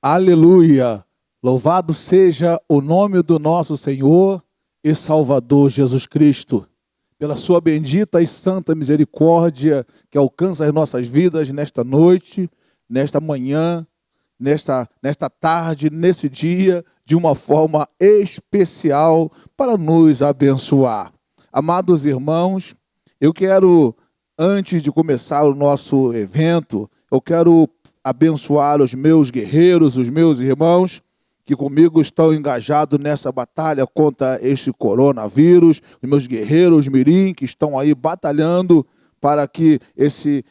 Aleluia! Louvado seja o nome do nosso Senhor e Salvador Jesus Cristo, pela sua bendita e santa misericórdia que alcança as nossas vidas nesta noite, nesta manhã, nesta tarde, nesse dia, de uma forma especial para nos abençoar. Amados irmãos, eu quero, antes de começar o nosso evento, eu quero abençoar os meus guerreiros, os meus irmãos que comigo estão engajados nessa batalha contra este coronavírus, os meus guerreiros mirim que estão aí batalhando para que esse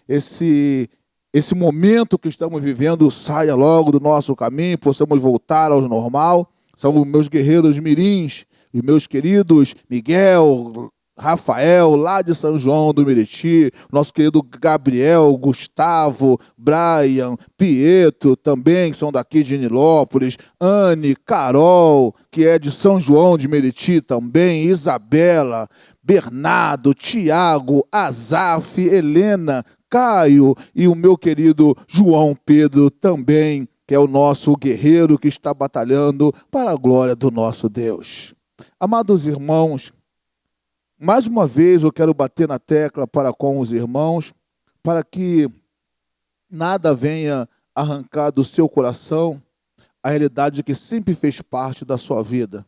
momento que estamos vivendo saia logo do nosso caminho, possamos voltar ao normal. São os meus guerreiros mirins, os meus queridos Miguel, Rafael, lá de São João do Meriti, nosso querido Gabriel, Gustavo, Brian, Pietro, também que são daqui de Nilópolis, Anne, Carol, que é de São João de Meriti também, Isabela, Bernardo, Tiago, Azaf, Helena, Caio e o meu querido João Pedro também, que é o nosso guerreiro que está batalhando para a glória do nosso Deus. Amados irmãos, mais uma vez eu quero bater na tecla para com os irmãos, para que nada venha arrancar do seu coração a realidade que sempre fez parte da sua vida.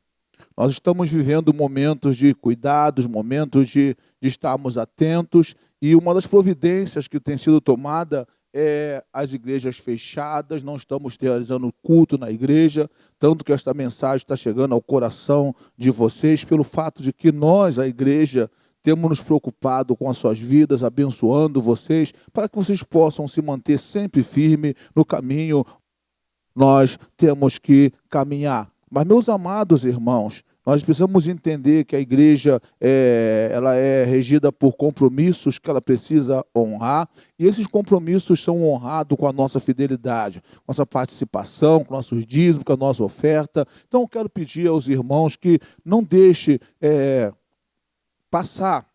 Nós estamos vivendo momentos de cuidados, momentos de estarmos atentos, e uma das providências que tem sido tomada é as igrejas fechadas, não estamos realizando culto na igreja, tanto que esta mensagem está chegando ao coração de vocês, pelo fato de que nós, a igreja, temos nos preocupado com as suas vidas, abençoando vocês, para que vocês possam se manter sempre firme no caminho. Nós temos que caminhar. Mas, meus amados irmãos, nós precisamos entender que a igreja ela é regida por compromissos que ela precisa honrar, e esses compromissos são honrados com a nossa fidelidade, com a nossa participação, com nossos dízimos, com a nossa oferta. Então, eu quero pedir aos irmãos que não deixem passar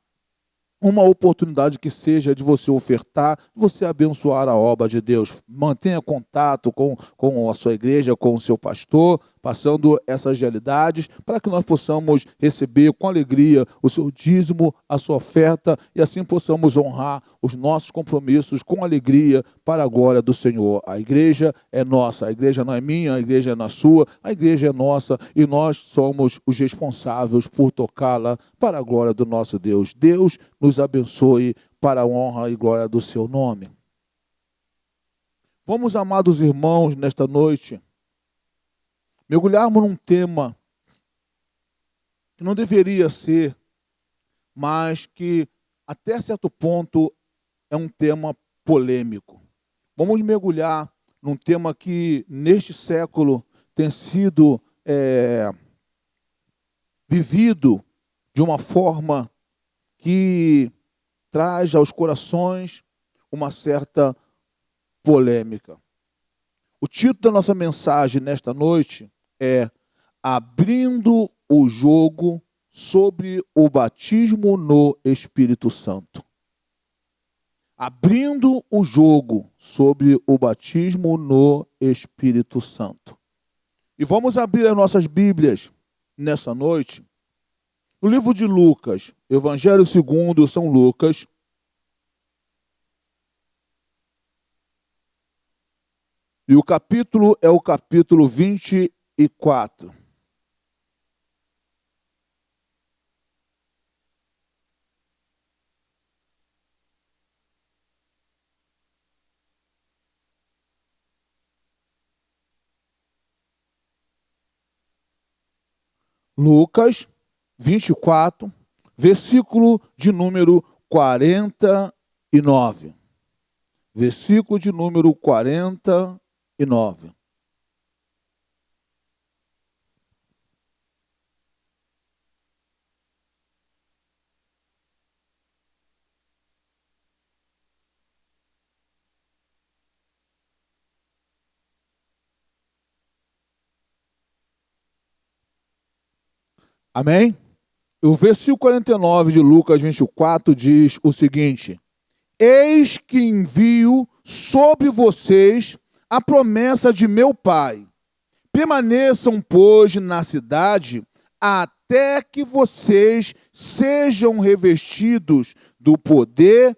uma oportunidade que seja de você ofertar, de você abençoar a obra de Deus. Mantenha contato com a sua igreja, com o seu pastor, passando essas realidades, para que nós possamos receber com alegria o seu dízimo, a sua oferta, e assim possamos honrar os nossos compromissos com alegria para a glória do Senhor. A igreja é nossa, a igreja não é minha, a igreja não é sua, a igreja é nossa, e nós somos os responsáveis por tocá-la para a glória do nosso Deus. Deus nos abençoe para a honra e glória do seu nome. Vamos, amados irmãos, nesta noite, mergulharmos num tema que não deveria ser, mas que até certo ponto é um tema polêmico. Vamos mergulhar num tema que neste século tem sido vivido de uma forma que traz aos corações uma certa polêmica. O título da nossa mensagem nesta noite é Abrindo o Jogo sobre o Batismo no Espírito Santo. Abrindo o jogo sobre o batismo no Espírito Santo. E vamos abrir as nossas Bíblias nessa noite no livro de Lucas, Evangelho segundo São Lucas, e o capítulo é o capítulo 24. Lucas 24, versículo de número 49. Versículo de número 49. Amém? O versículo 49 de Lucas 24 diz o seguinte: Eis que envio sobre vocês a promessa de meu Pai. Permaneçam, pois, na cidade, até que vocês sejam revestidos do poder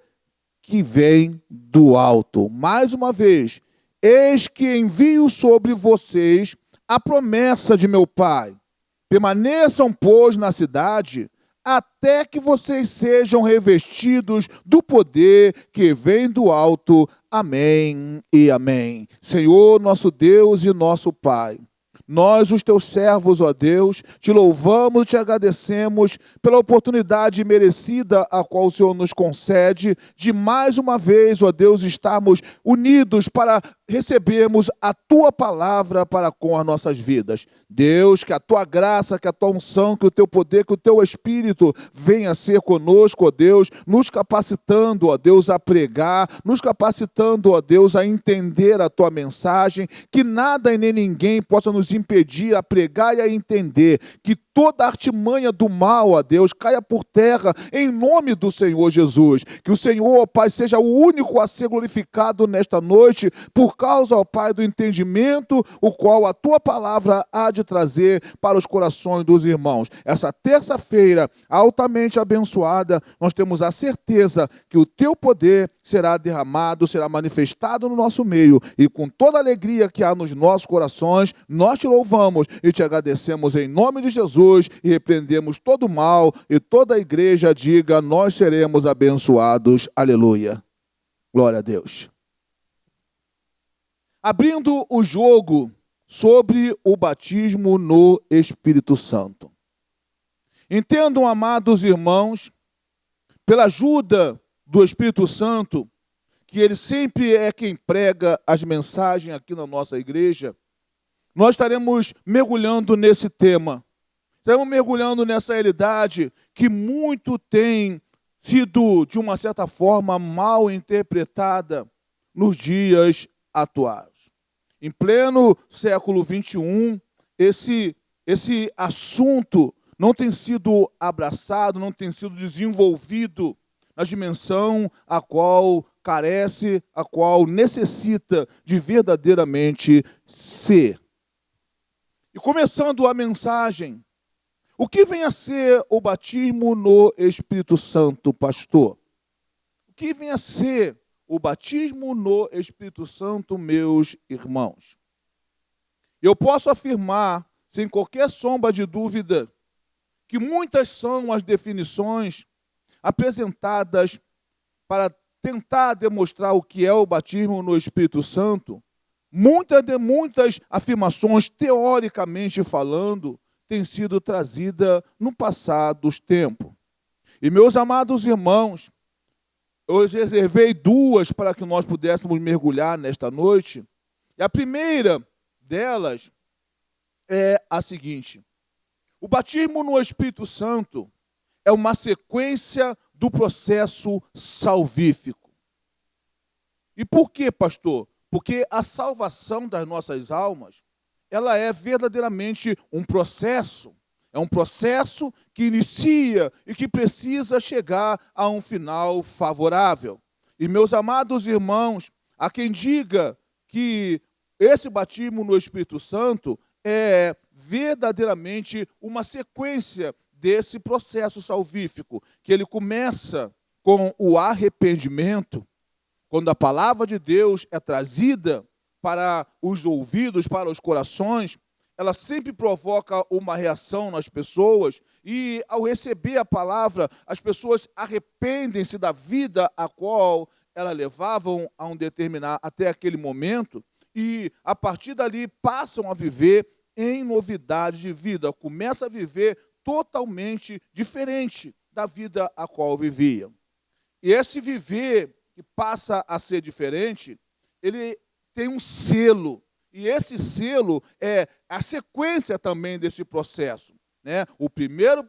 que vem do alto. Mais uma vez, eis que envio sobre vocês a promessa de meu Pai. Permaneçam, pois, na cidade, até que vocês sejam revestidos do poder que vem do alto. Amém e amém. Senhor, nosso Deus e nosso Pai, nós, os teus servos, ó Deus, te louvamos e te agradecemos pela oportunidade merecida a qual o Senhor nos concede de mais uma vez, ó Deus, estarmos unidos para recebermos a tua palavra para com as nossas vidas. Deus, que a tua graça, que a tua unção, que o teu poder, que o teu Espírito venha ser conosco, ó Deus, nos capacitando, ó Deus, a pregar, nos capacitando, ó Deus, a entender a tua mensagem, que nada e nem ninguém possa nos impedir a pregar e a entender, que toda artimanha do mal, ó Deus, caia por terra em nome do Senhor Jesus. Que o Senhor, ó Pai, seja o único a ser glorificado nesta noite, por causa, ó Pai, do entendimento, o qual a tua palavra há de trazer para os corações dos irmãos. Essa terça-feira, altamente abençoada, nós temos a certeza que o teu poder será derramado, será manifestado no nosso meio, e com toda a alegria que há nos nossos corações, nós te louvamos e te agradecemos em nome de Jesus e repreendemos todo o mal, e toda a igreja diga: nós seremos abençoados. Aleluia. Glória a Deus. Abrindo o jogo sobre o batismo no Espírito Santo. Entendam, amados irmãos, pela ajuda do Espírito Santo, que ele sempre é quem prega as mensagens aqui na nossa igreja, nós estaremos mergulhando nesse tema. Estaremos mergulhando nessa realidade que muito tem sido, de uma certa forma, mal interpretada nos dias atuais. Em pleno século XXI, esse assunto não tem sido abraçado, não tem sido desenvolvido na dimensão a qual carece, a qual necessita de verdadeiramente ser. E começando a mensagem, o que vem a ser o batismo no Espírito Santo, pastor? O que vem a ser o batismo no Espírito Santo, meus irmãos? Eu posso afirmar, sem qualquer sombra de dúvida, que muitas são as definições apresentadas para tentar demonstrar o que é o batismo no Espírito Santo. Muitas afirmações, teoricamente falando, têm sido trazidas no passado dos tempos. E, meus amados irmãos, eu reservei duas para que nós pudéssemos mergulhar nesta noite. E a primeira delas é a seguinte: o batismo no Espírito Santo é uma sequência do processo salvífico. E por quê, pastor? Porque a salvação das nossas almas, ela é verdadeiramente um processo. É um processo que inicia e que precisa chegar a um final favorável. E, meus amados irmãos, há quem diga que esse batismo no Espírito Santo é verdadeiramente uma sequência desse processo salvífico, que ele começa com o arrependimento. Quando a palavra de Deus é trazida para os ouvidos, para os corações, ela sempre provoca uma reação nas pessoas, e ao receber a palavra, as pessoas arrependem-se da vida a qual elas levavam a até aquele momento, e a partir dali passam a viver em novidade de vida, começa a viver totalmente diferente da vida a qual viviam. E esse viver que passa a ser diferente, ele tem um selo. E esse selo é a sequência também desse processo, né? O primeiro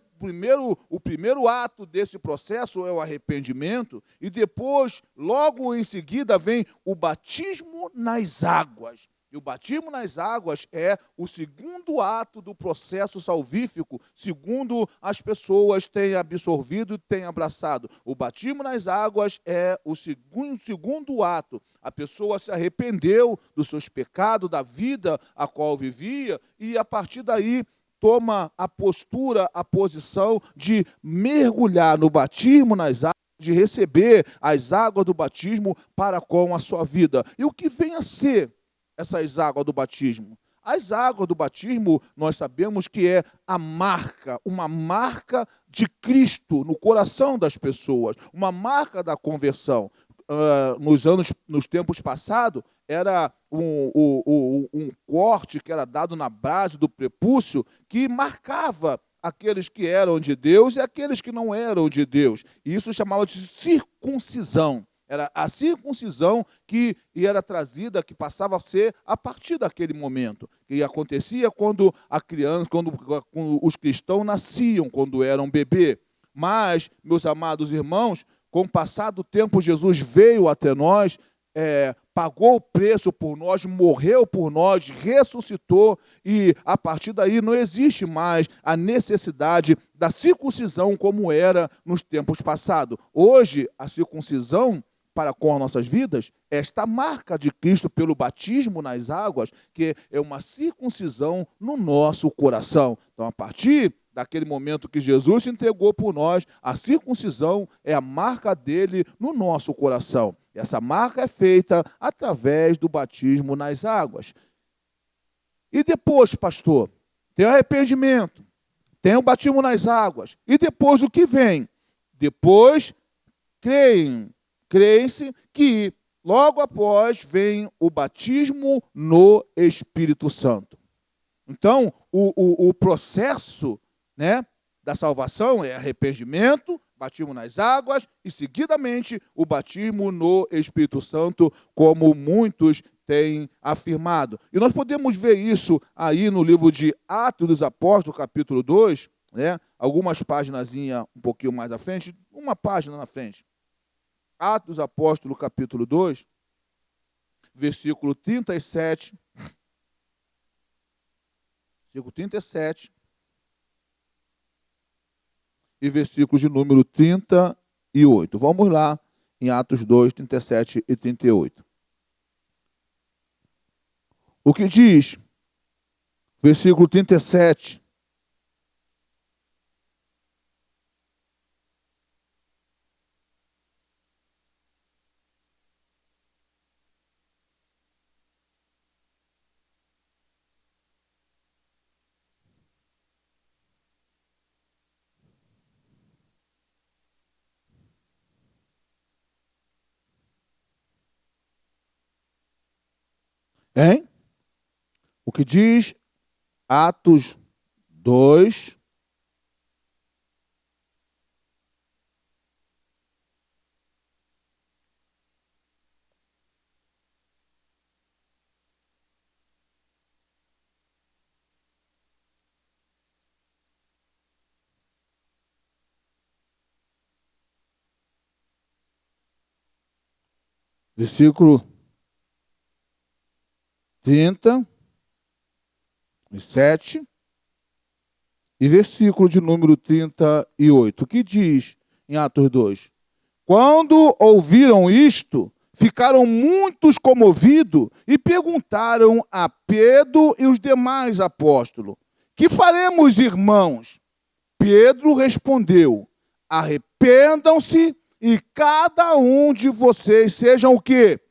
ato desse processo é o arrependimento, e depois, logo em seguida, vem o batismo nas águas. E o batismo nas águas é o segundo ato do processo salvífico, segundo as pessoas têm absorvido e têm abraçado. O batismo nas águas é o segundo ato. A pessoa se arrependeu dos seus pecados, da vida a qual vivia, e a partir daí toma a postura, a posição de mergulhar no batismo nas águas, de receber as águas do batismo para com a sua vida. E o que vem a ser essas águas do batismo? As águas do batismo, nós sabemos que é a marca, uma marca de Cristo no coração das pessoas, uma marca da conversão. Nos tempos passados, era um corte que era dado na base do prepúcio que marcava aqueles que eram de Deus e aqueles que não eram de Deus. E isso chamava de circuncisão. Era a circuncisão que era trazida, que passava a ser a partir daquele momento. Que acontecia quando a criança, quando os cristãos nasciam, quando eram bebê. Mas, meus amados irmãos, com o passar do tempo, Jesus veio até nós, pagou o preço por nós, morreu por nós, ressuscitou, e a partir daí não existe mais a necessidade da circuncisão como era nos tempos passados. Hoje, a circuncisão para com as nossas vidas, esta marca de Cristo pelo batismo nas águas, que é uma circuncisão no nosso coração. Então, a partir daquele momento que Jesus se entregou por nós, a circuncisão é a marca dele no nosso coração. Essa marca é feita através do batismo nas águas. E depois, pastor, tem o arrependimento, tem o batismo nas águas. E depois o que vem? Depois, creem-se que logo após vem o batismo no Espírito Santo. Então, o processo, né, da salvação é arrependimento, batismo nas águas e, seguidamente, o batismo no Espírito Santo, como muitos têm afirmado. E nós podemos ver isso aí no livro de Atos dos Apóstolos, capítulo 2, né, algumas páginas um pouquinho mais à frente, uma página na frente. Atos dos Apóstolos, capítulo 2, versículo 37. Versículo 37. E versículos de número 38. Vamos lá em Atos 2, 37 e 38. O que diz? Versículo 37. Hein? O que diz Atos 2, versículo 37 e versículo de número 38, que diz em Atos 2: Quando ouviram isto, ficaram muitos comovidos e perguntaram a Pedro e os demais apóstolos: Que faremos, irmãos? Pedro respondeu: Arrependam-se e cada um de vocês sejam o quê?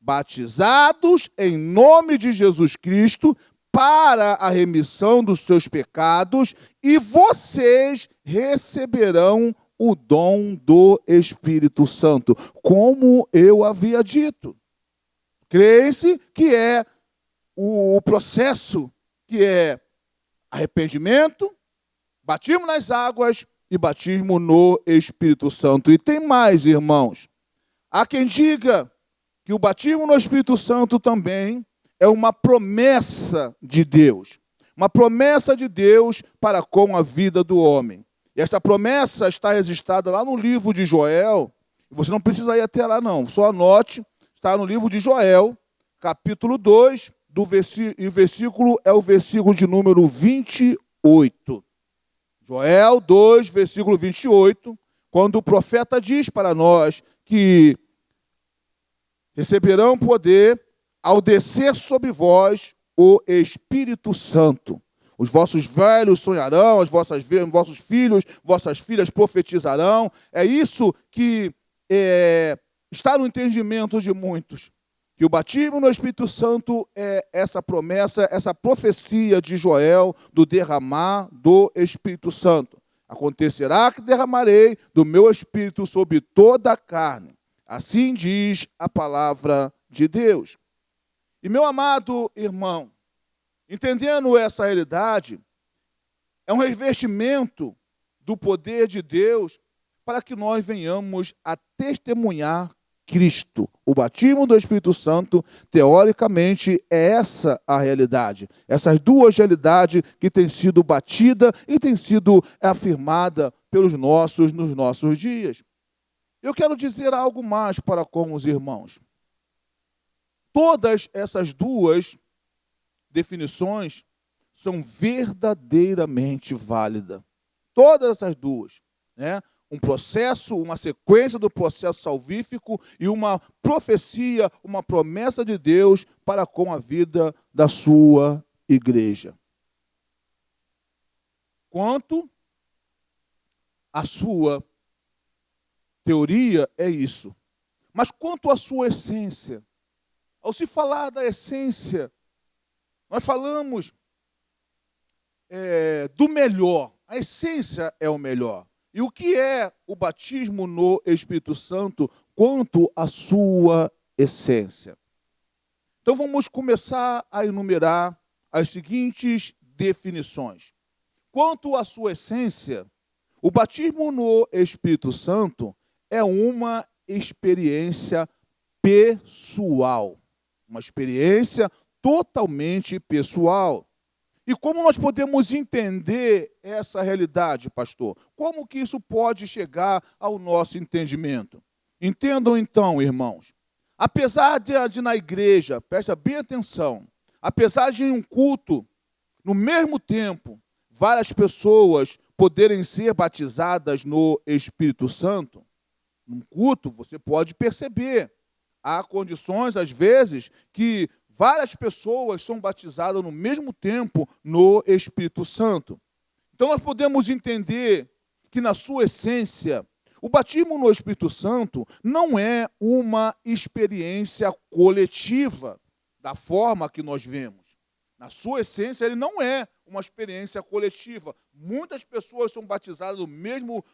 Batizados em nome de Jesus Cristo para a remissão dos seus pecados, e vocês receberão o dom do Espírito Santo, como eu havia dito. Creem-se que é o processo, que é arrependimento, Batismo nas águas e batismo no Espírito Santo. E tem mais, irmãos. Há quem diga que o batismo no Espírito Santo também é uma promessa de Deus. Uma promessa de Deus para com a vida do homem. E essa promessa está registrada lá no livro de Joel. Você não precisa ir até lá, não. Só anote. Está no livro de Joel, capítulo 2, e o versículo é o versículo de número 28. Joel 2, versículo 28, quando o profeta diz para nós que receberão poder ao descer sobre vós o Espírito Santo. Os vossos velhos sonharão, vossos filhos, vossas filhas profetizarão. É isso que está no entendimento de muitos. Que o batismo no Espírito Santo é essa promessa, essa profecia de Joel do derramar do Espírito Santo. Acontecerá que derramarei do meu Espírito sobre toda a carne. Assim diz a palavra de Deus. E meu amado irmão, entendendo essa realidade, é um revestimento do poder de Deus para que nós venhamos a testemunhar Cristo. O batismo do Espírito Santo, teoricamente, é essa a realidade. Essas duas realidades que têm sido batida e têm sido afirmada nos nossos dias. Eu quero dizer algo mais para com os irmãos. Todas essas duas definições são verdadeiramente válidas. Todas essas duas, né? Um processo, uma sequência do processo salvífico e uma profecia, uma promessa de Deus para com a vida da sua igreja. Quanto à sua teoria, é isso. Mas quanto à sua essência, ao se falar da essência, nós falamos do melhor. A essência é o melhor. E o que é o batismo no Espírito Santo quanto à sua essência? Então vamos começar a enumerar as seguintes definições. Quanto à sua essência, o batismo no Espírito Santo é uma experiência pessoal. Uma experiência totalmente pessoal. E como nós podemos entender essa realidade, pastor? Como que isso pode chegar ao nosso entendimento? Entendam então, irmãos. Apesar de na igreja, presta bem atenção, apesar de em um culto, no mesmo tempo, várias pessoas poderem ser batizadas no Espírito Santo, num culto você pode perceber, há condições, às vezes, que várias pessoas são batizadas no mesmo tempo no Espírito Santo. Então nós podemos entender que na sua essência, o batismo no Espírito Santo não é uma experiência coletiva da forma que nós vemos. Na sua essência, ele não é uma experiência coletiva. Muitas pessoas são batizadas no mesmo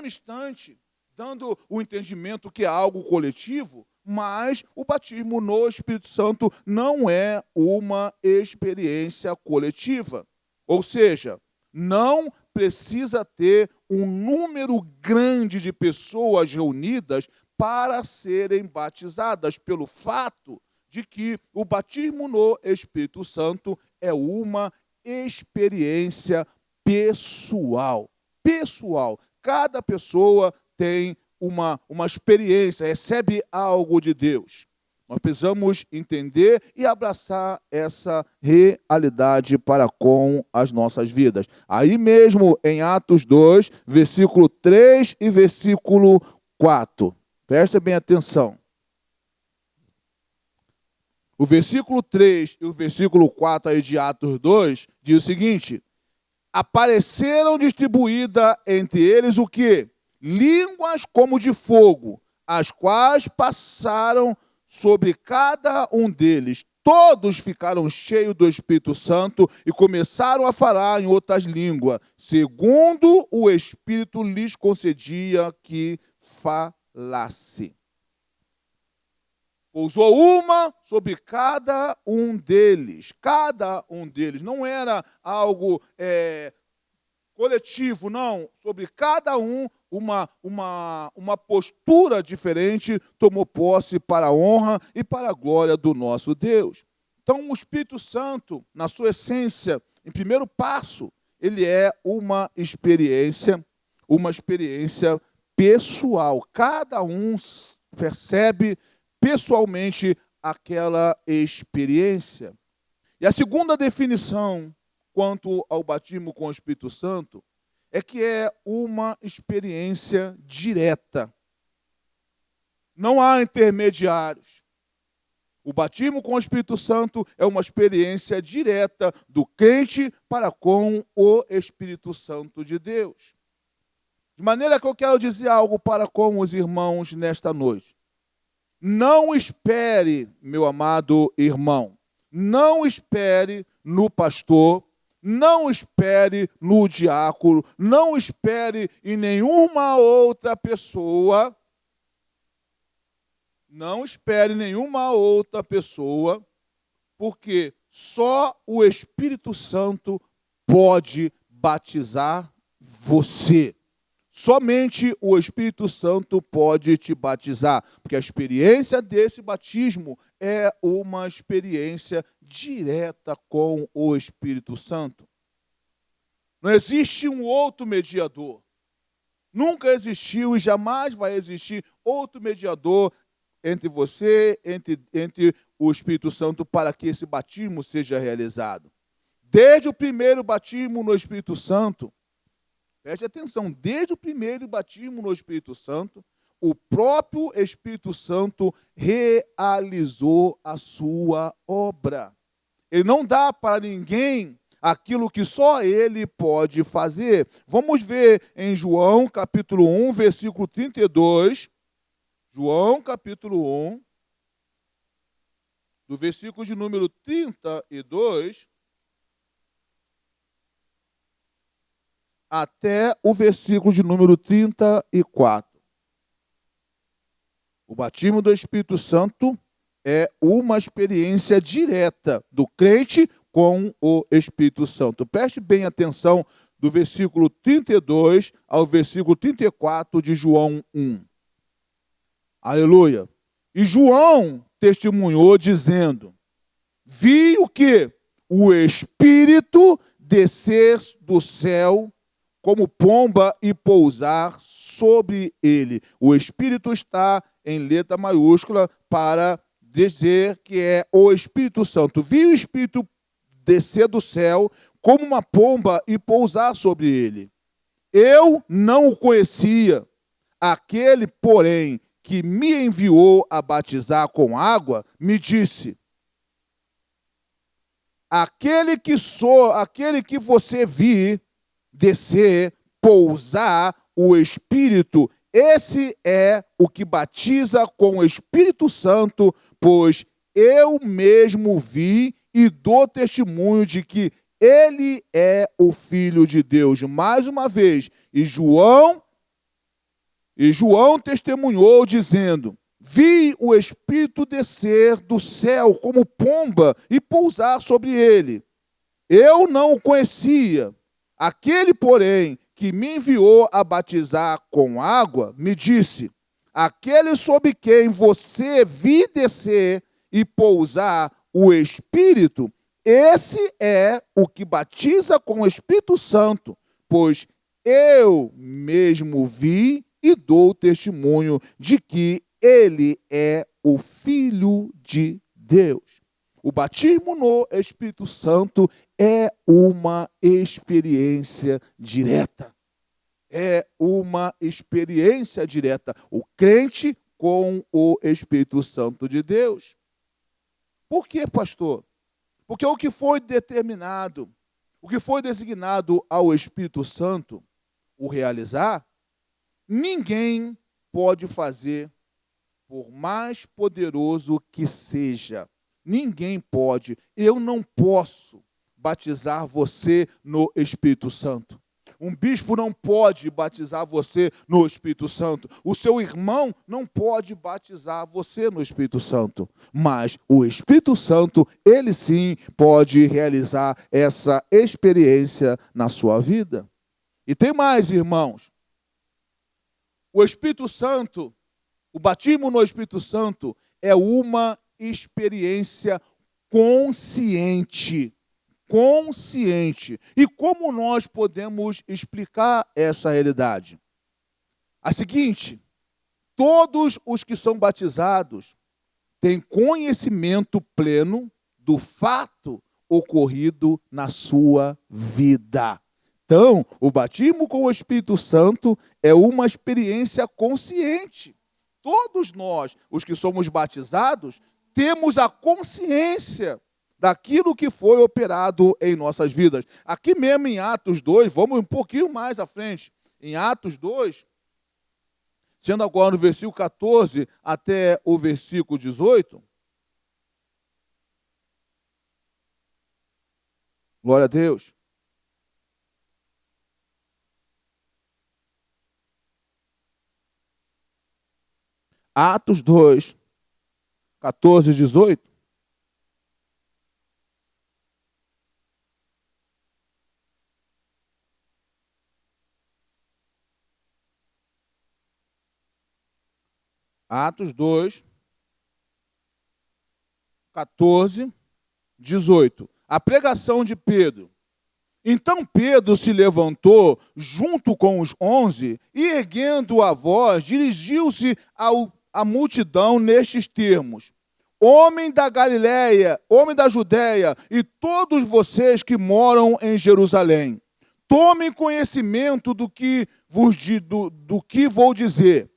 instante, dando o entendimento que é algo coletivo, mas o batismo no Espírito Santo não é uma experiência coletiva. Ou seja, não precisa ter um número grande de pessoas reunidas para serem batizadas, pelo fato de que o batismo no Espírito Santo é uma experiência pessoal. Pessoal. Cada pessoa tem uma experiência, recebe algo de Deus. Nós precisamos entender e abraçar essa realidade para com as nossas vidas. Aí mesmo em Atos 2, versículo 3 e versículo 4. Presta bem atenção. O versículo 3 e o versículo 4 aí de Atos 2 diz o seguinte: apareceram distribuída entre eles o quê? Línguas como de fogo, as quais passaram sobre cada um deles. Todos ficaram cheios do Espírito Santo e começaram a falar em outras línguas, segundo o Espírito lhes concedia que falasse. Pousou uma sobre cada um deles. Cada um deles. Não era algo coletivo, não. Sobre cada um, uma postura diferente tomou posse para a honra e para a glória do nosso Deus. Então, o Espírito Santo, na sua essência, em primeiro passo, ele é uma experiência pessoal. Cada um percebe pessoalmente aquela experiência. E a segunda definição quanto ao batismo com o Espírito Santo é que é uma experiência direta. Não há intermediários. O batismo com o Espírito Santo é uma experiência direta do crente para com o Espírito Santo de Deus. De maneira que eu quero dizer algo para com os irmãos nesta noite. Não espere, meu amado irmão, não espere no pastor, não espere no diácono, não espere em nenhuma outra pessoa. Não espere nenhuma outra pessoa, porque só o Espírito Santo pode batizar você. Somente o Espírito Santo pode te batizar, porque a experiência desse batismo é uma experiência direta com o Espírito Santo. Não existe um outro mediador. Nunca existiu e jamais vai existir outro mediador entre você, entre o Espírito Santo, para que esse batismo seja realizado. Desde o primeiro batismo no Espírito Santo, preste atenção, desde o primeiro batismo no Espírito Santo, o próprio Espírito Santo realizou a sua obra. Ele não dá para ninguém aquilo que só ele pode fazer. Vamos ver em João, capítulo 1, versículo 32. João, capítulo 1, do versículo de número 32 até o versículo de número 34. O batismo do Espírito Santo é uma experiência direta do crente com o Espírito Santo. Preste bem atenção do versículo 32 ao versículo 34 de João 1. Aleluia. E João testemunhou dizendo: vi o quê? O Espírito descer do céu como pomba e pousar sobre ele. O Espírito está em letra maiúscula para dizer que é o Espírito Santo. Vi o Espírito descer do céu como uma pomba e pousar sobre ele. Eu não o conhecia. Aquele, porém, que me enviou a batizar com água, me disse: aquele que você vir descer, pousar o Espírito, esse é o que batiza com o Espírito Santo, pois eu mesmo vi e dou testemunho de que ele é o Filho de Deus. Mais uma vez, e João testemunhou dizendo: vi o Espírito descer do céu como pomba e pousar sobre ele. Eu não o conhecia. Aquele, porém, que me enviou a batizar com água, me disse: aquele sobre quem você vir descer e pousar o Espírito, esse é o que batiza com o Espírito Santo, pois eu mesmo vi e dou testemunho de que ele é o Filho de Deus. O batismo no Espírito Santo é uma experiência direta. É uma experiência direta. O crente com o Espírito Santo de Deus. Por quê, pastor? Porque o que foi determinado, o que foi designado ao Espírito Santo, o realizar, ninguém pode fazer, por mais poderoso que seja. Ninguém pode. Eu não posso batizar você no Espírito Santo. Um bispo não pode batizar você no Espírito Santo. O seu irmão não pode batizar você no Espírito Santo. Mas o Espírito Santo, ele sim pode realizar essa experiência na sua vida. E tem mais, irmãos. O Espírito Santo, o batismo no Espírito Santo é uma experiência consciente. Consciente. E como nós podemos explicar essa realidade? A seguinte: todos os que são batizados têm conhecimento pleno do fato ocorrido na sua vida. Então, o batismo com o Espírito Santo é uma experiência consciente. Todos nós, os que somos batizados, temos a consciência daquilo que foi operado em nossas vidas. Aqui mesmo em Atos 2, vamos um pouquinho mais à frente. Em Atos 2, sendo agora no versículo 14 até o versículo 18. Glória a Deus. Atos 2, 14 e 18. Atos 2, 14, 18. A pregação de Pedro. Então Pedro se levantou junto com os 11 e, erguendo a voz, dirigiu-se à multidão nestes termos: homem da Galileia, homem da Judéia, e todos vocês que moram em Jerusalém, tomem conhecimento do que vou dizer.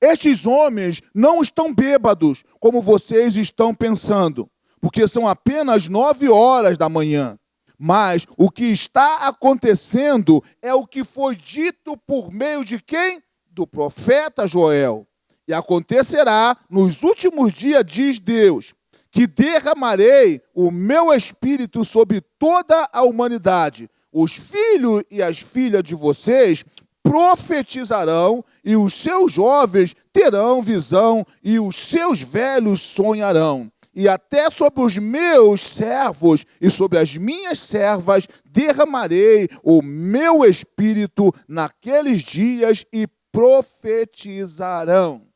Estes homens não estão bêbados, como vocês estão pensando, porque são apenas 9 horas da manhã. Mas o que está acontecendo é o que foi dito por meio de quem? Do profeta Joel. E acontecerá nos últimos dias, diz Deus, que derramarei o meu espírito sobre toda a humanidade. Os filhos e as filhas de vocês profetizarão, e os seus jovens terão visão, e os seus velhos sonharão. E até sobre os meus servos e sobre as minhas servas derramarei o meu espírito naqueles dias e profetizarão.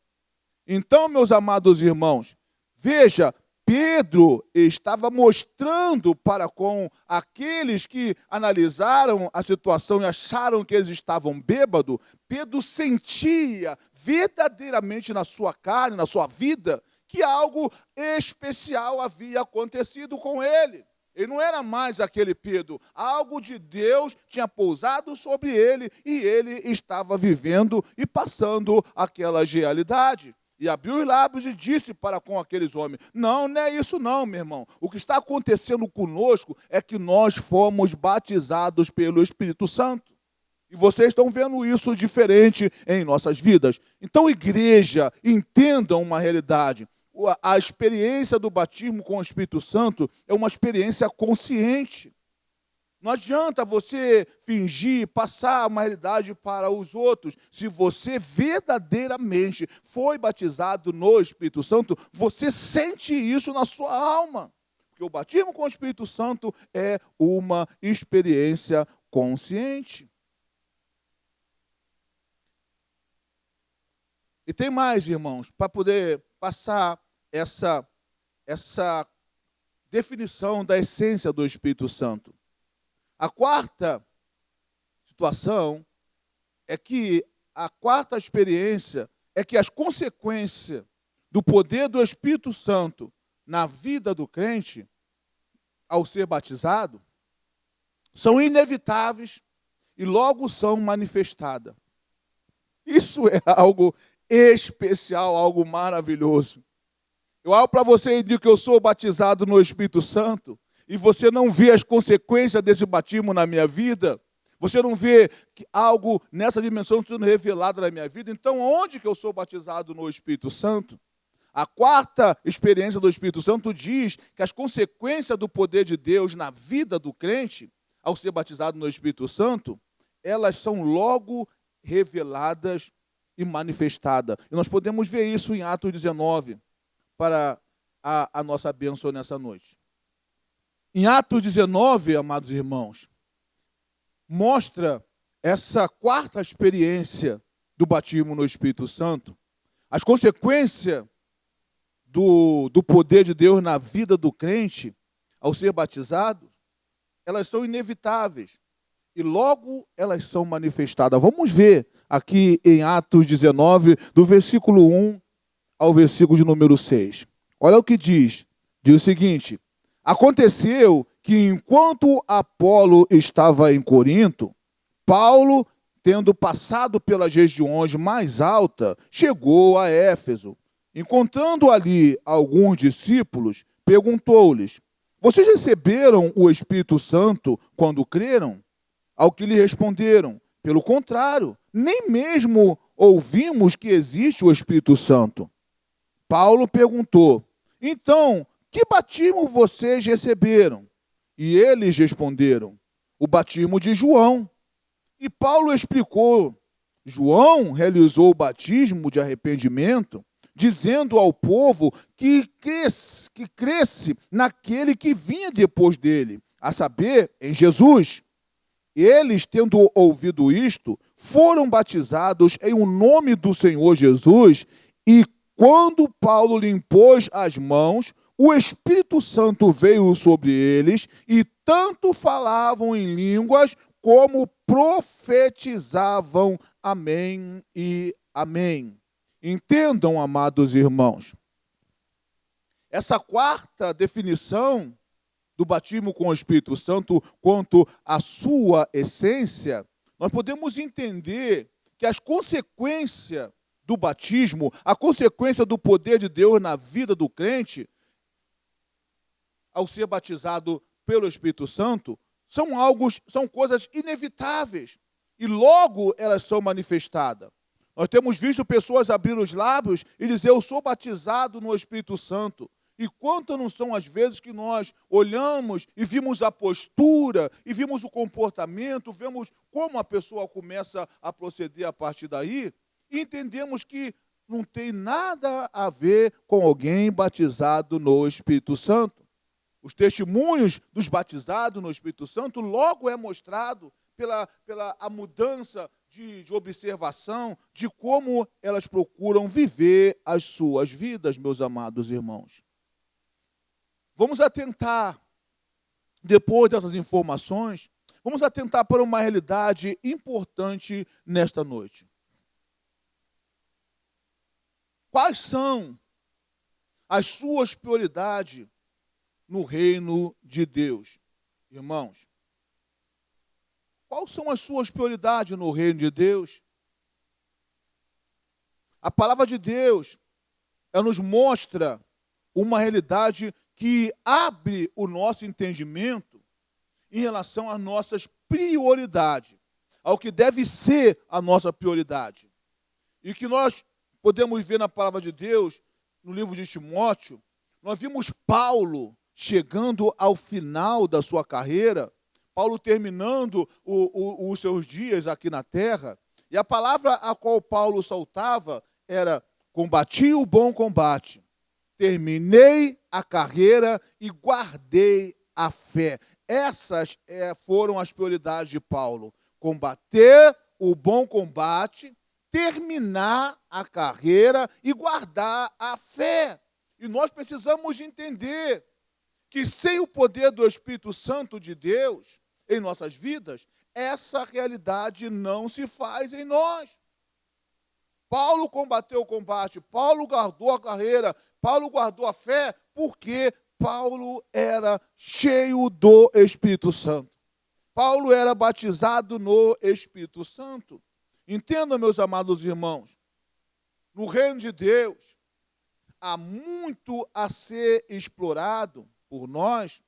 Então, meus amados irmãos, veja, Pedro estava mostrando para com aqueles que analisaram a situação e acharam que eles estavam bêbados. Pedro sentia verdadeiramente na sua carne, na sua vida, que algo especial havia acontecido com ele. Ele não era mais aquele Pedro. Algo de Deus tinha pousado sobre ele e ele estava vivendo e passando aquela realidade. E abriu os lábios e disse para com aqueles homens: não, não é isso não, meu irmão. O que está acontecendo conosco é que nós fomos batizados pelo Espírito Santo. E vocês estão vendo isso diferente em nossas vidas. Então, igreja, entendam uma realidade. A experiência do batismo com o Espírito Santo é uma experiência consciente. Não adianta você fingir, passar uma realidade para os outros. Se você verdadeiramente foi batizado no Espírito Santo, você sente isso na sua alma. Porque o batismo com o Espírito Santo é uma experiência consciente. E tem mais, irmãos, para poder passar essa definição da essência do Espírito Santo. A quarta situação é que a quarta experiência é que as consequências do poder do Espírito Santo na vida do crente, ao ser batizado, são inevitáveis e logo são manifestadas. Isso é algo especial, algo maravilhoso. Eu olho para você e digo que eu sou batizado no Espírito Santo, e você não vê as consequências desse batismo na minha vida, você não vê algo nessa dimensão sendo revelado na minha vida, então onde que eu sou batizado no Espírito Santo? A quarta experiência do Espírito Santo diz que as consequências do poder de Deus na vida do crente, ao ser batizado no Espírito Santo, elas são logo reveladas e manifestadas. E nós podemos ver isso em Atos 19, para a nossa bênção nessa noite. Em Atos 19, amados irmãos, mostra essa quarta experiência do batismo no Espírito Santo, as consequências do poder de Deus na vida do crente, ao ser batizado, elas são inevitáveis. E logo elas são manifestadas. Vamos ver aqui em Atos 19, do versículo 1 ao versículo de número 6. Olha o que diz. Diz o seguinte: aconteceu que enquanto Apolo estava em Corinto, Paulo, tendo passado pelas regiões mais altas, chegou a Éfeso. Encontrando ali alguns discípulos, perguntou-lhes: vocês receberam o Espírito Santo quando creram? Ao que lhe responderam: pelo contrário, nem mesmo ouvimos que existe o Espírito Santo. Paulo perguntou: então, que batismo vocês receberam? E eles responderam: o batismo de João. E Paulo explicou: João realizou o batismo de arrependimento, dizendo ao povo que cresce naquele que vinha depois dele, a saber, em Jesus. Eles, tendo ouvido isto, foram batizados em o nome do Senhor Jesus, e quando Paulo lhe impôs as mãos, o Espírito Santo veio sobre eles, e tanto falavam em línguas como profetizavam. Amém e amém. Entendam, amados irmãos, essa quarta definição do batismo com o Espírito Santo quanto à sua essência, nós podemos entender que as consequências do batismo, a consequência do poder de Deus na vida do crente, ao ser batizado pelo Espírito Santo, são coisas inevitáveis e logo elas são manifestadas. Nós temos visto pessoas abrir os lábios e dizer: eu sou batizado no Espírito Santo. E quantas não são as vezes que nós olhamos e vimos a postura, e vimos o comportamento, vemos como a pessoa começa a proceder a partir daí, e entendemos que não tem nada a ver com alguém batizado no Espírito Santo. Os testemunhos dos batizados no Espírito Santo logo é mostrado pela a mudança de observação de como elas procuram viver as suas vidas, meus amados irmãos. Vamos atentar, depois dessas informações, vamos atentar para uma realidade importante nesta noite. Quais são as suas prioridades no reino de Deus, irmãos? Quais são as suas prioridades no reino de Deus? A palavra de Deus, ela nos mostra uma realidade que abre o nosso entendimento em relação às nossas prioridades, ao que deve ser a nossa prioridade. E que nós podemos ver na palavra de Deus, no livro de Timóteo, nós vimos Paulo chegando ao final da sua carreira, Paulo terminando os seus dias aqui na terra, e a palavra a qual Paulo saltava era: combati o bom combate, terminei a carreira e guardei a fé. Essas foram as prioridades de Paulo: combater o bom combate, terminar a carreira e guardar a fé. E nós precisamos entender que sem o poder do Espírito Santo de Deus em nossas vidas, essa realidade não se faz em nós. Paulo combateu o combate, Paulo guardou a carreira, Paulo guardou a fé, porque Paulo era cheio do Espírito Santo. Paulo era batizado no Espírito Santo. Entendam, meus amados irmãos, no reino de Deus, há muito a ser explorado por nós,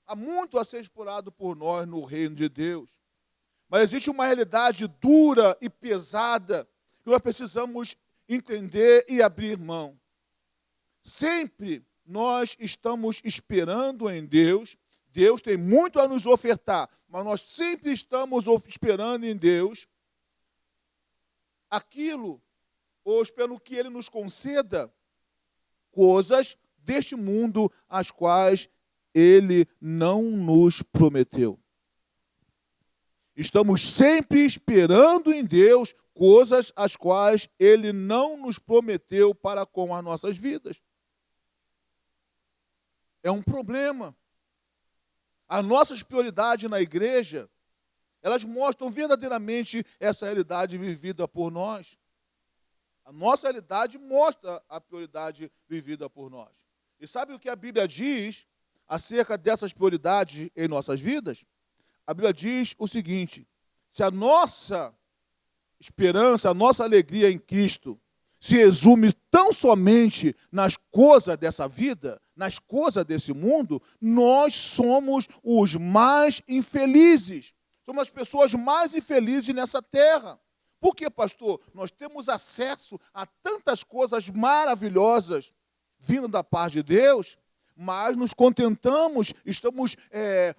há muito a ser explorado por nós no reino de Deus. Mas existe uma realidade dura e pesada que nós precisamos entender e abrir mão. Sempre nós estamos esperando em Deus, Deus tem muito a nos ofertar, mas nós sempre estamos esperando em Deus aquilo, ou esperando que Ele nos conceda coisas deste mundo as quais Ele não nos prometeu. Estamos sempre esperando em Deus coisas as quais Ele não nos prometeu para com as nossas vidas. É um problema. As nossas prioridades na igreja, elas mostram verdadeiramente essa realidade vivida por nós. A nossa realidade mostra a prioridade vivida por nós. E sabe o que a Bíblia diz acerca dessas prioridades em nossas vidas? A Bíblia diz o seguinte: se a nossa esperança, a nossa alegria em Cristo se resume tão somente nas coisas dessa vida, nas coisas desse mundo, nós somos os mais infelizes. Somos as pessoas mais infelizes nessa terra. Por quê, pastor? Nós temos acesso a tantas coisas maravilhosas vindo da paz de Deus, mas nos contentamos, estamos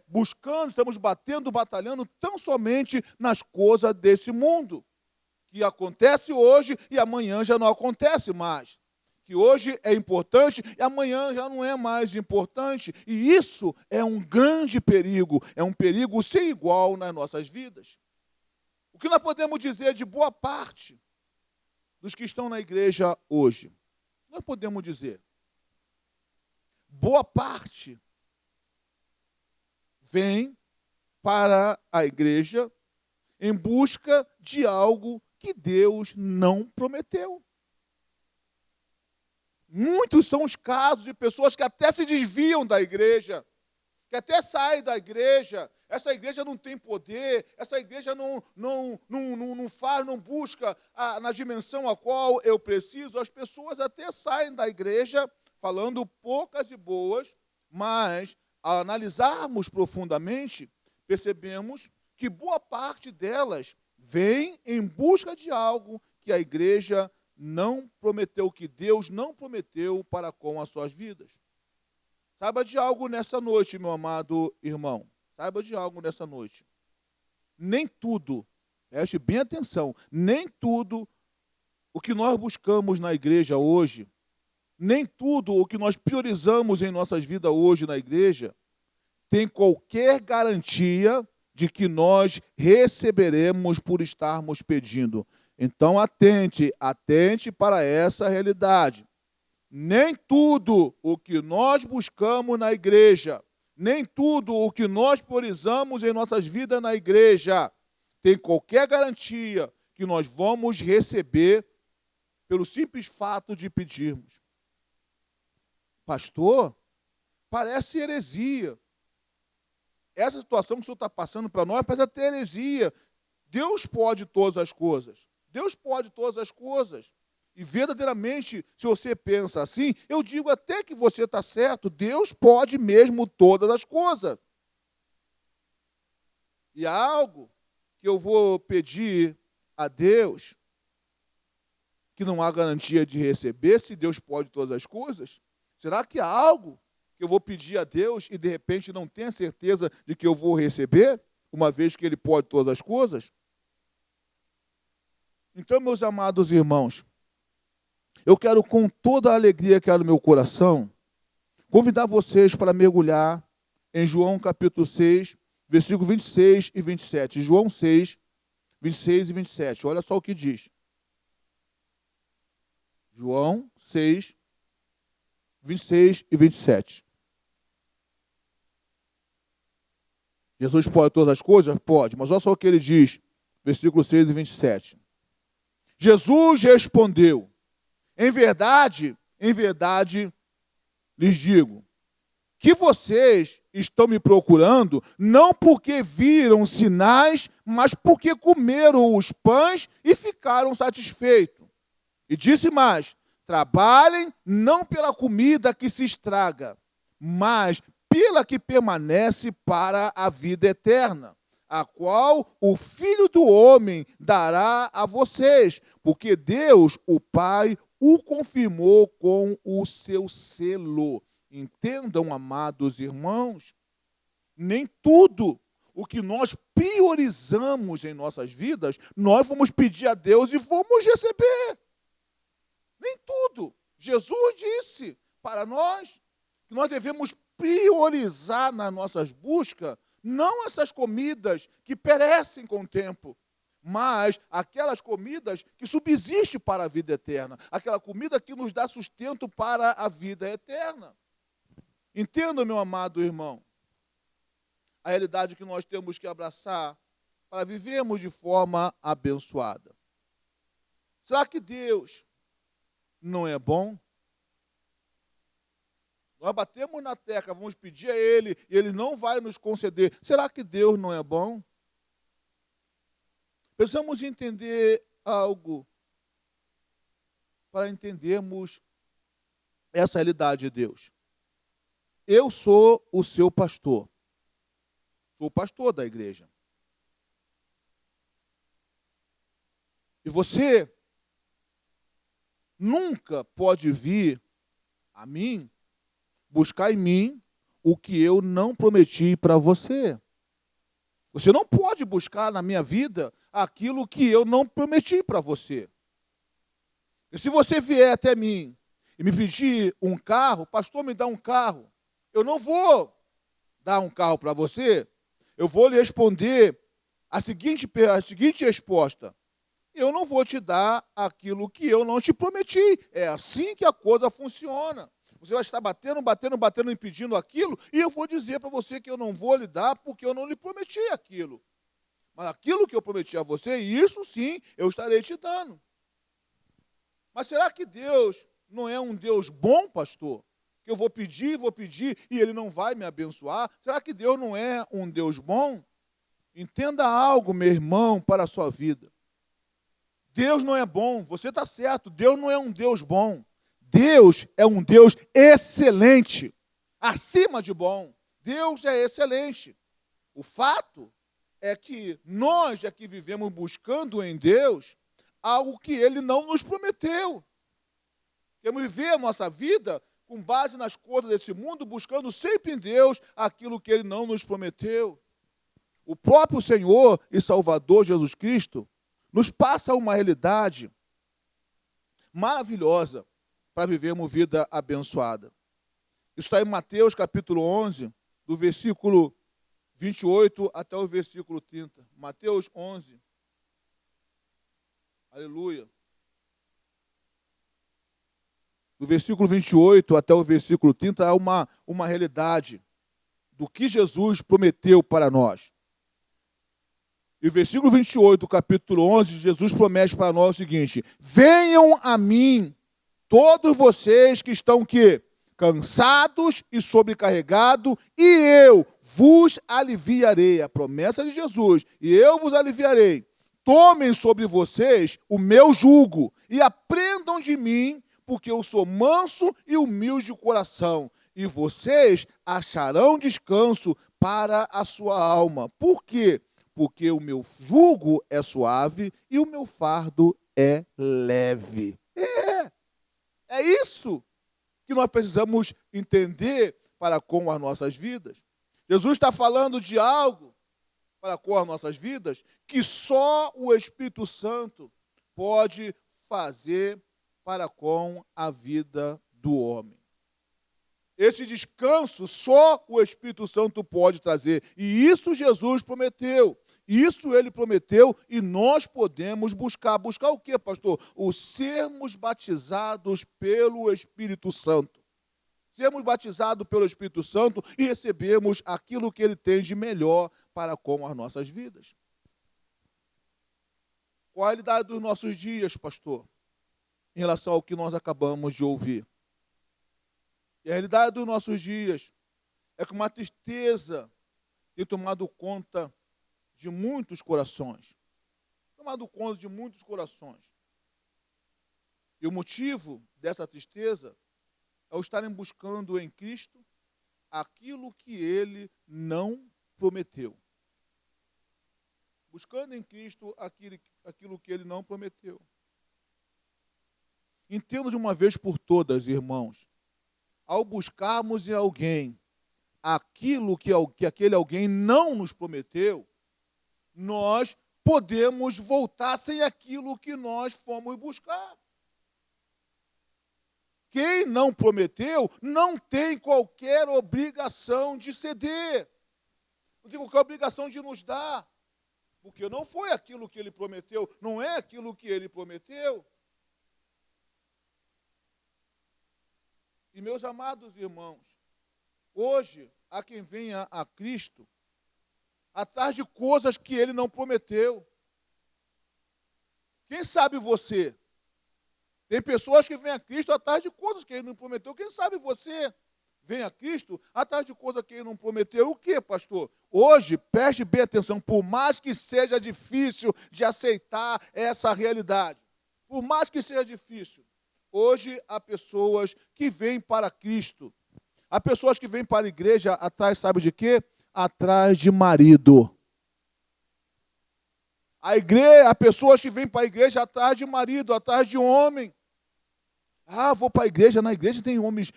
buscando, estamos batendo, batalhando tão somente nas coisas desse mundo, que acontece hoje e amanhã já não acontece mais. Que hoje é importante e amanhã já não é mais importante. E isso é um grande perigo, é um perigo sem igual nas nossas vidas. O que nós podemos dizer de boa parte dos que estão na igreja hoje? Nós podemos dizer, boa parte vem para a igreja em busca de algo que Deus não prometeu. Muitos são os casos de pessoas que até se desviam da igreja, que até saem da igreja. Essa igreja não tem poder, essa igreja não faz, não busca na dimensão a qual eu preciso. As pessoas até saem da igreja falando poucas e boas, mas ao analisarmos profundamente, percebemos que boa parte delas vem em busca de algo que a igreja não prometeu, que Deus não prometeu para com as suas vidas. Saiba de algo nessa noite, meu amado irmão. Saiba de algo nessa noite. Nem tudo, preste bem atenção, nem tudo o que nós buscamos na igreja hoje, nem tudo o que nós priorizamos em nossas vidas hoje na igreja, tem qualquer garantia de que nós receberemos por estarmos pedindo. Então, atente para essa realidade. Nem tudo o que nós buscamos na igreja, nem tudo o que nós priorizamos em nossas vidas na igreja, tem qualquer garantia que nós vamos receber pelo simples fato de pedirmos. Pastor, parece heresia. Essa situação que o senhor está passando para nós parece até heresia. Deus pode todas as coisas. Deus pode todas as coisas. E verdadeiramente, se você pensa assim, eu digo até que você está certo. Deus pode mesmo todas as coisas. E há algo que eu vou pedir a Deus que não há garantia de receber, se Deus pode todas as coisas? Será que há algo que eu vou pedir a Deus e de repente não tenho certeza de que eu vou receber, uma vez que Ele pode todas as coisas? Então, meus amados irmãos, eu quero com toda a alegria que há no meu coração, convidar vocês para mergulhar em João capítulo 6, versículo 26 e 27. João 6, 26 e 27. Olha só o que diz. João 6, 26 e 27. Jesus pode todas as coisas? Pode, mas olha só o que ele diz, versículo 6 e 27. Jesus respondeu, em verdade, lhes digo, que vocês estão me procurando não porque viram sinais, mas porque comeram os pães e ficaram satisfeitos. E disse mais, trabalhem não pela comida que se estraga, mas pela que permanece para a vida eterna, a qual o Filho do Homem dará a vocês, porque Deus, o Pai, o confirmou com o seu selo. Entendam, amados irmãos, nem tudo o que nós priorizamos em nossas vidas, nós vamos pedir a Deus e vamos receber. Nem tudo. Jesus disse para nós que nós devemos priorizar nas nossas buscas Não essas comidas que perecem com o tempo, mas aquelas comidas que subsistem para a vida eterna. Aquela comida que nos dá sustento para a vida eterna. Entenda, meu amado irmão, a realidade que nós temos que abraçar para vivermos de forma abençoada. Será que Deus não é bom? Nós batemos na tecla, vamos pedir a Ele, e Ele não vai nos conceder. Será que Deus não é bom? Precisamos entender algo para entendermos essa realidade de Deus. Eu sou o seu pastor. Sou o pastor da igreja. E você nunca pode vir a mim, buscar em mim o que eu não prometi para você. Você não pode buscar na minha vida aquilo que eu não prometi para você. E se você vier até mim e me pedir um carro, pastor, me dá um carro, eu não vou dar um carro para você, eu vou lhe responder a seguinte resposta: eu não vou te dar aquilo que eu não te prometi. É assim que a coisa funciona. Você vai estar batendo, me pedindo aquilo, e eu vou dizer para você que eu não vou lhe dar porque eu não lhe prometi aquilo. Mas aquilo que eu prometi a você, isso sim, eu estarei te dando. Mas será que Deus não é um Deus bom, pastor? Que eu vou pedir e Ele não vai me abençoar? Será que Deus não é um Deus bom? Entenda algo, meu irmão, para a sua vida. Deus não é bom, você está certo, Deus não é um Deus bom. Deus é um Deus excelente, acima de bom. Deus é excelente. O fato é que nós é que vivemos buscando em Deus algo que Ele não nos prometeu. Queremos viver a nossa vida com base nas coisas desse mundo, buscando sempre em Deus aquilo que Ele não nos prometeu. O próprio Senhor e Salvador Jesus Cristo nos passa uma realidade maravilhosa para vivermos vida abençoada. Isso está em Mateus capítulo 11, do versículo 28 até o versículo 30. Mateus 11. Aleluia. Do versículo 28 até o versículo 30 há uma realidade do que Jesus prometeu para nós. E o versículo 28 do capítulo 11, Jesus promete para nós o seguinte: venham a mim todos vocês que estão cansados e sobrecarregados, e eu vos aliviarei. A promessa de Jesus, e eu vos aliviarei. Tomem sobre vocês o meu jugo e aprendam de mim, porque eu sou manso e humilde de coração, e vocês acharão descanso para a sua alma. Por quê? Porque o meu jugo é suave e o meu fardo é leve. É isso que nós precisamos entender para com as nossas vidas. Jesus está falando de algo para com as nossas vidas que só o Espírito Santo pode fazer para com a vida do homem. Esse descanso só o Espírito Santo pode trazer. E isso Jesus prometeu. Isso Ele prometeu e nós podemos buscar. Buscar o quê, pastor? O sermos batizados pelo Espírito Santo. Sermos batizados pelo Espírito Santo e recebermos aquilo que Ele tem de melhor para com as nossas vidas. Qual a realidade dos nossos dias, pastor? Em relação ao que nós acabamos de ouvir. E a realidade dos nossos dias é que uma tristeza tem tomado conta de muitos corações. Tomado conta de muitos corações. E o motivo dessa tristeza é o estarem buscando em Cristo aquilo que Ele não prometeu. Buscando em Cristo aquilo que Ele não prometeu. Entendo de uma vez por todas, irmãos, ao buscarmos em alguém aquilo que aquele alguém não nos prometeu, nós podemos voltar sem aquilo que nós fomos buscar. Quem não prometeu não tem qualquer obrigação de ceder. não tem qualquer obrigação de nos dar, porque não foi aquilo que ele prometeu, não é aquilo que ele prometeu. E meus amados irmãos, hoje há quem venha a Cristo atrás de coisas que ele não prometeu. Quem sabe você? Tem pessoas que vêm a Cristo atrás de coisas que ele não prometeu. Quem sabe você vem a Cristo atrás de coisas que ele não prometeu? O que, pastor? Hoje, preste bem atenção, por mais que seja difícil de aceitar essa realidade, por mais que seja difícil, hoje há pessoas que vêm para Cristo. Há pessoas que vêm para a igreja atrás, sabe de quê? Atrás de marido. Há pessoas que vêm para a igreja atrás de marido, atrás de homem. Ah, vou para a igreja, na igreja tem homens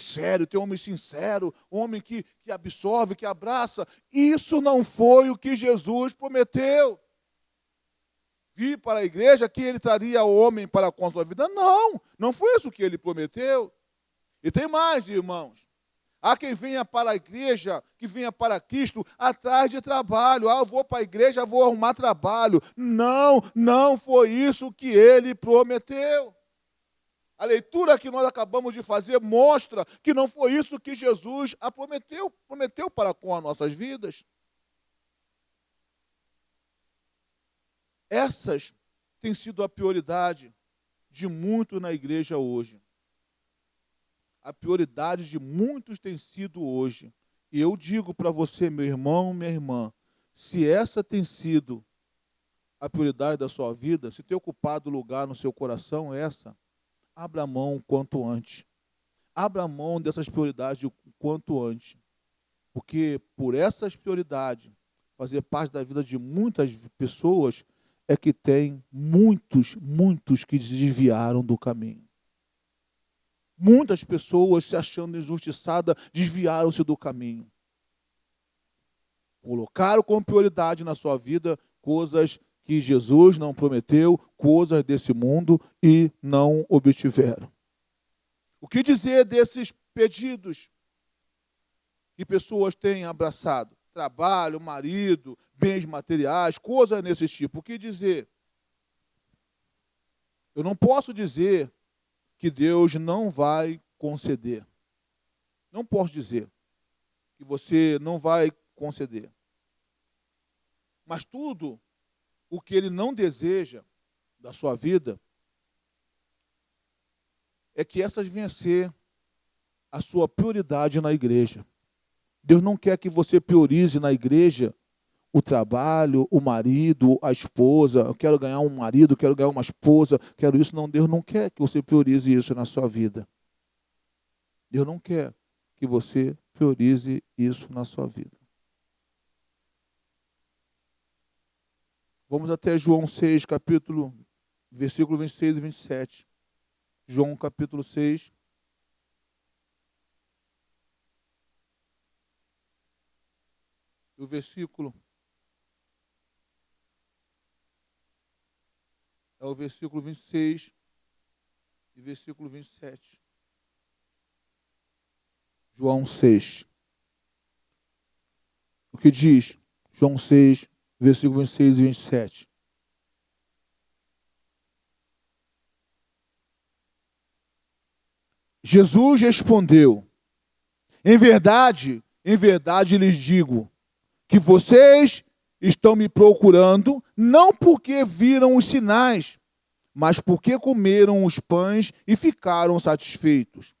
sérios, tem homens sinceros, homem que absorve, que abraça. Isso não foi o que Jesus prometeu. Vir para a igreja que ele traria o homem para com a sua vida. Não, não foi isso que ele prometeu. E tem mais, irmãos. Há quem venha para a igreja, que venha para Cristo, atrás de trabalho. Ah, eu vou para a igreja, vou arrumar trabalho. Não, não foi isso que ele prometeu. A leitura que nós acabamos de fazer mostra que não foi isso que Jesus prometeu para com as nossas vidas. Essas têm sido a prioridade de muitos na igreja hoje. A prioridade de muitos tem sido hoje. E eu digo para você, meu irmão, minha irmã, se essa tem sido a prioridade da sua vida, se tem ocupado lugar no seu coração essa, abra mão o quanto antes. Abra mão dessas prioridades o quanto antes. Porque por essas prioridades, fazer parte da vida de muitas pessoas, é que tem muitos que desviaram do caminho. Muitas pessoas, se achando injustiçadas, desviaram-se do caminho. Colocaram como prioridade na sua vida coisas que Jesus não prometeu, coisas desse mundo, e não obtiveram. O que dizer desses pedidos que pessoas têm abraçado? Trabalho, marido, bens materiais, coisas desse tipo. O que dizer? Eu não posso dizer que Deus não vai conceder. Não posso dizer que você não vai conceder. Mas tudo o que Ele não deseja da sua vida é que essas venham a ser a sua prioridade na igreja. Deus não quer que você priorize na igreja o trabalho, o marido, a esposa. Eu quero ganhar um marido, quero ganhar uma esposa, quero isso. Não, Deus não quer que você priorize isso na sua vida. Deus não quer que você priorize isso na sua vida. Vamos até João 6, versículo 26 e 27. João capítulo 6. O versículo é o versículo 26 e versículo 27. João 6. O que diz? João 6, versículo 26 e 27. Jesus respondeu: em verdade lhes digo, que vocês estão me procurando, não porque viram os sinais, mas porque comeram os pães e ficaram satisfeitos.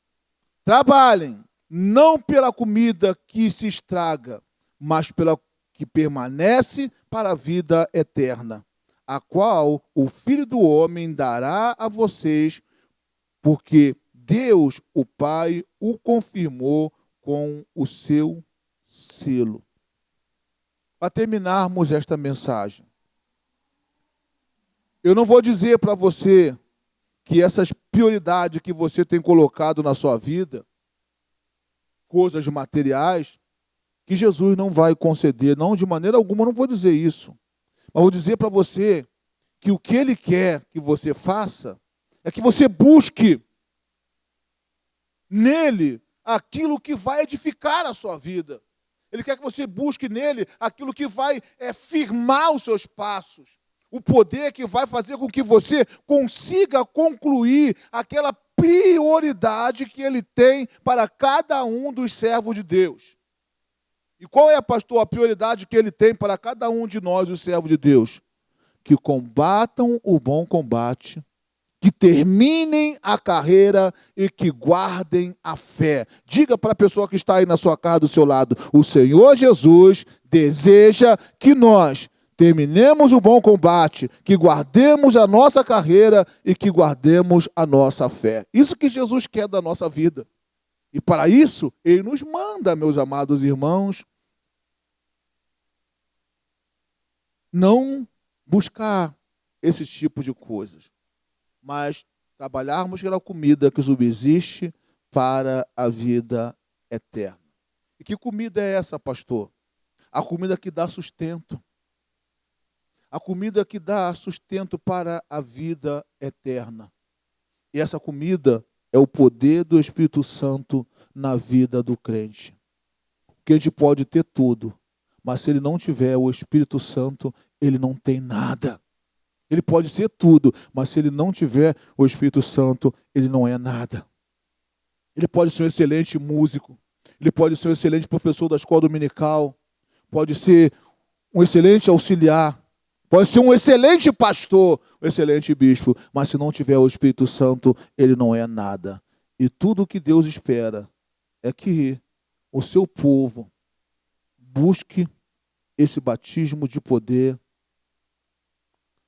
Trabalhem, não pela comida que se estraga, mas pela que permanece para a vida eterna, a qual o Filho do Homem dará a vocês, porque Deus, o Pai, o confirmou com o seu selo. Para terminarmos esta mensagem, eu não vou dizer para você que essas prioridades que você tem colocado na sua vida, coisas materiais, que Jesus não vai conceder. Não, de maneira alguma, eu não vou dizer isso. Mas vou dizer para você que o que Ele quer que você faça é que você busque nele aquilo que vai edificar a sua vida. Ele quer que você busque nele aquilo que vai firmar os seus passos. O poder que vai fazer com que você consiga concluir aquela prioridade que ele tem para cada um dos servos de Deus. E qual é, pastor, a prioridade que ele tem para cada um de nós, os servos de Deus? Que combatam o bom combate, que terminem a carreira e que guardem a fé. Diga para a pessoa que está aí na sua casa do seu lado: o Senhor Jesus deseja que nós terminemos o bom combate, que guardemos a nossa carreira e que guardemos a nossa fé. Isso que Jesus quer da nossa vida. E para isso, ele nos manda, meus amados irmãos, não buscar esse tipo de coisas, mas trabalharmos pela comida que subsiste para a vida eterna. E que comida é essa, pastor? A comida que dá sustento. A comida que dá sustento para a vida eterna. E essa comida é o poder do Espírito Santo na vida do crente. O crente pode ter tudo, mas se ele não tiver o Espírito Santo, ele não tem nada. Ele pode ser tudo, mas se ele não tiver o Espírito Santo, ele não é nada. Ele pode ser um excelente músico, ele pode ser um excelente professor da escola dominical, pode ser um excelente auxiliar, pode ser um excelente pastor, um excelente bispo, mas se não tiver o Espírito Santo, ele não é nada. E tudo o que Deus espera é que o seu povo busque esse batismo de poder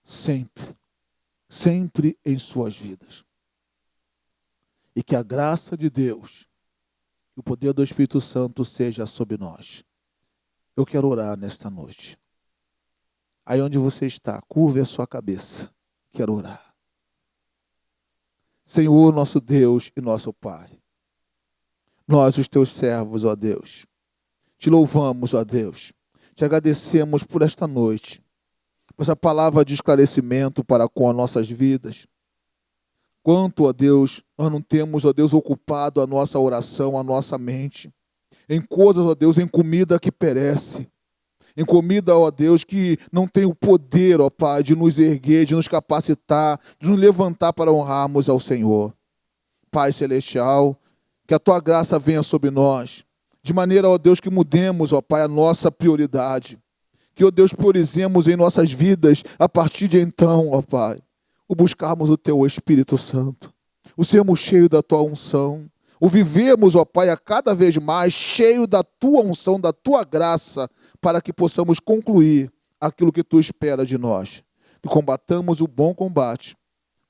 sempre, sempre em suas vidas. E que a graça de Deus e o poder do Espírito Santo seja sobre nós. Eu quero orar nesta noite. Aí onde você está, curve a sua cabeça. Quero orar. Senhor, nosso Deus e nosso Pai, nós, os teus servos, ó Deus, te louvamos, ó Deus, te agradecemos por esta noite, por essa palavra de esclarecimento para com as nossas vidas. Quanto, ó Deus, nós não temos, ó Deus, ocupado a nossa oração, a nossa mente, em coisas, ó Deus, em comida que perece, em comida, ó Deus, que não tem o poder, ó Pai, de nos erguer, de nos capacitar, de nos levantar para honrarmos ao Senhor. Pai Celestial, que a Tua graça venha sobre nós, de maneira, ó Deus, que mudemos, ó Pai, a nossa prioridade. Que, ó Deus, priorizemos em nossas vidas, a partir de então, ó Pai, o buscarmos o Teu Espírito Santo, o sermos cheios da Tua unção, o vivemos, ó Pai, a cada vez mais cheio da Tua unção, da Tua graça, para que possamos concluir aquilo que Tu espera de nós. Que combatamos o bom combate,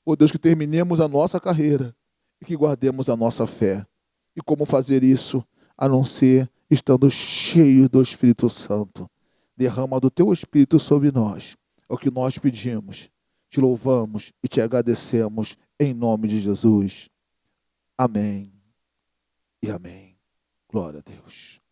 ó Deus, que terminemos a nossa carreira e que guardemos a nossa fé. E como fazer isso, a não ser estando cheios do Espírito Santo. Derrama do Teu Espírito sobre nós. É o que nós pedimos. Te louvamos e te agradecemos em nome de Jesus. Amém e amém. Glória a Deus.